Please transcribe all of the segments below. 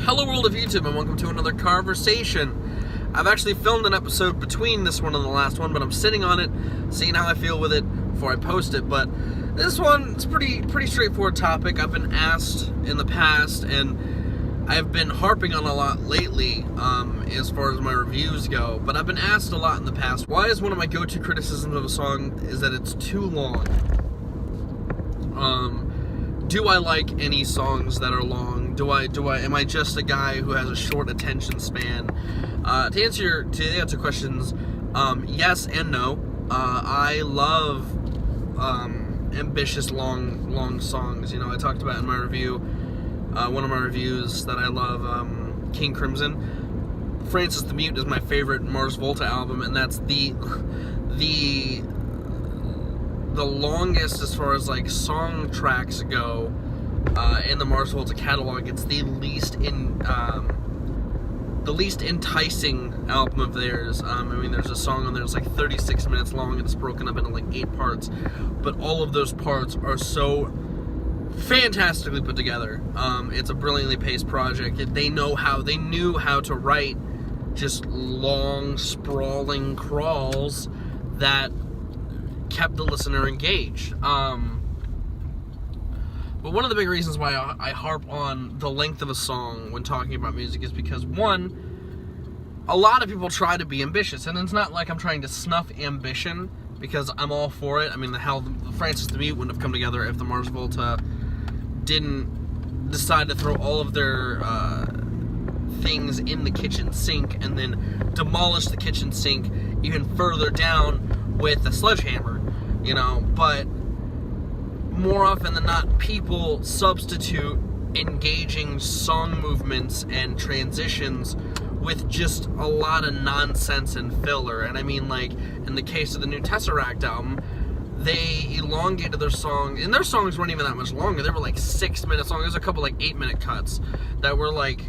Hello world of YouTube, and welcome to another Carversation. I've actually filmed an episode between this one and the last one, but I'm sitting on it, seeing how I feel with it before I post it. But this one, it's pretty straightforward topic. I've been asked in the past, and I've been harping on a lot lately as far as my reviews go, but I've been asked a lot in the past, why is one of my go-to criticisms of a song is that it's too long? Do I like any songs that are long? Am I just a guy who has a short attention span? To answer questions, yes and no. I love ambitious long songs. You know, I talked about in my review, one of my reviews that I love, King Crimson. Francis the Mute is my favorite Mars Volta album, and that's the longest as far as like song tracks go in the Mars Volta catalog. It's the least enticing album of theirs. I mean, there's a song on there that's like 36 minutes long and it's broken up into like 8 parts, but all of those parts are so fantastically put together. It's a brilliantly paced project. They knew how to write just long, sprawling crawls that kept the listener engaged. But one of the big reasons why I harp on the length of a song when talking about music is because, one, a lot of people try to be ambitious, and it's not like I'm trying to snuff ambition, because I'm all for it. I mean, the Francis the Mute wouldn't have come together if the Mars Volta didn't decide to throw all of their things in the kitchen sink and then demolish the kitchen sink even further down with a sledgehammer, you know. But more often than not, people substitute engaging song movements and transitions with just a lot of nonsense and filler. And I mean, like, in the case of the new Tesseract album, they elongated their song, and their songs weren't even that much longer. They were like 6 minutes long. There's a couple like 8-minute cuts that were like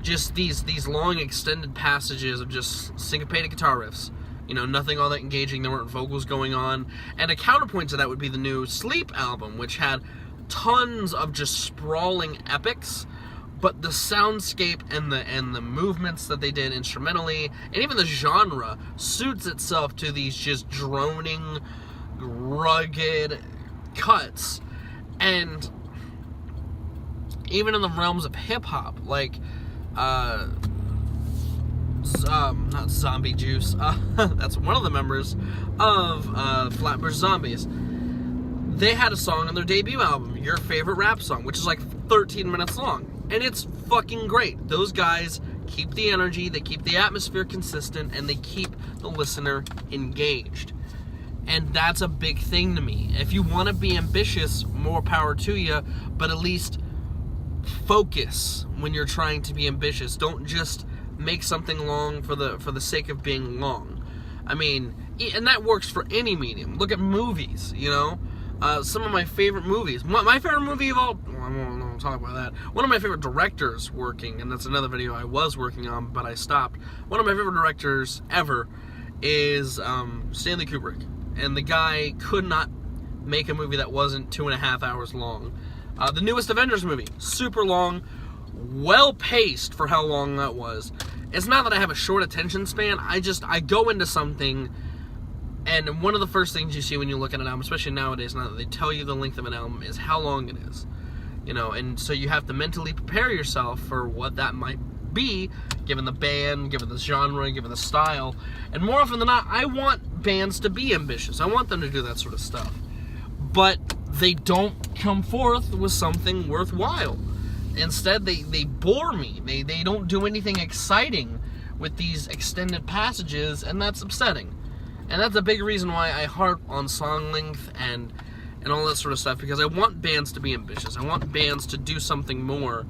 just these long extended passages of just syncopated guitar riffs. You know, nothing all that engaging. There weren't vocals going on. And a counterpoint to that would be the new Sleep album, which had tons of just sprawling epics, but the soundscape and the movements that they did instrumentally, and even the genre, suits itself to these just droning, rugged cuts. And even in the realms of hip-hop, like not Zombie Juice, that's one of the members of Flatbush Zombies. They had a song on their debut album, Your Favorite Rap Song, which is like 13 minutes long, and it's fucking great. Those guys keep the energy, they keep the atmosphere consistent, and they keep the listener engaged. And that's a big thing to me. If you want to be ambitious, more power to you, but at least focus when you're trying to be ambitious. Don't just make something long for the sake of being long. I mean, and that works for any medium. Look at movies, you know. Some of my favorite movies. My favorite movie of all... Well, I won't talk about that. One of my favorite directors working, and that's another video I was working on, but I stopped. One of my favorite directors ever is Stanley Kubrick. And the guy could not make a movie that wasn't 2.5 hours long. The newest Avengers movie, super long, well-paced for how long that was. It's not that I have a short attention span. I go into something, and one of the first things you see when you look at an album, especially nowadays, now that they tell you the length of an album, is how long it is. You know, and so you have to mentally prepare yourself for what that might be, given the band, given the genre, given the style. And more often than not, I want bands to be ambitious. I want them to do that sort of stuff. But they don't come forth with something worthwhile. Instead, they bore me. They don't do anything exciting with these extended passages, and that's upsetting. And that's a big reason why I harp on song length and all that sort of stuff, because I want bands to be ambitious. I want bands to do something more,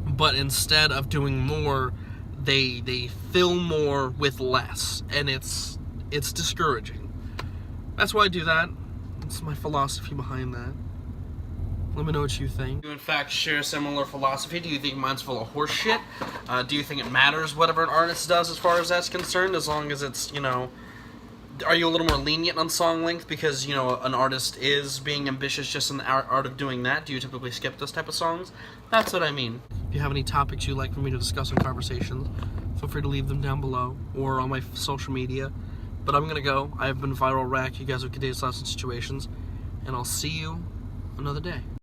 but instead of doing more, they fill more with less, and it's discouraging. That's why I do that. It's my philosophy behind that. Let me know what you think. Do you in fact share a similar philosophy? Do you think mine's full of horse shit? Do you think it matters whatever an artist does as far as that's concerned, as long as it's, you know, are you a little more lenient on song length because, you know, an artist is being ambitious just in the art of doing that? Do you typically skip those type of songs? That's what I mean. If you have any topics you'd like for me to discuss in Carversation, feel free to leave them down below or on my social media. But I'm going to go. I have been Viral Rack. You guys have good days, lots of situations. And I'll see you another day.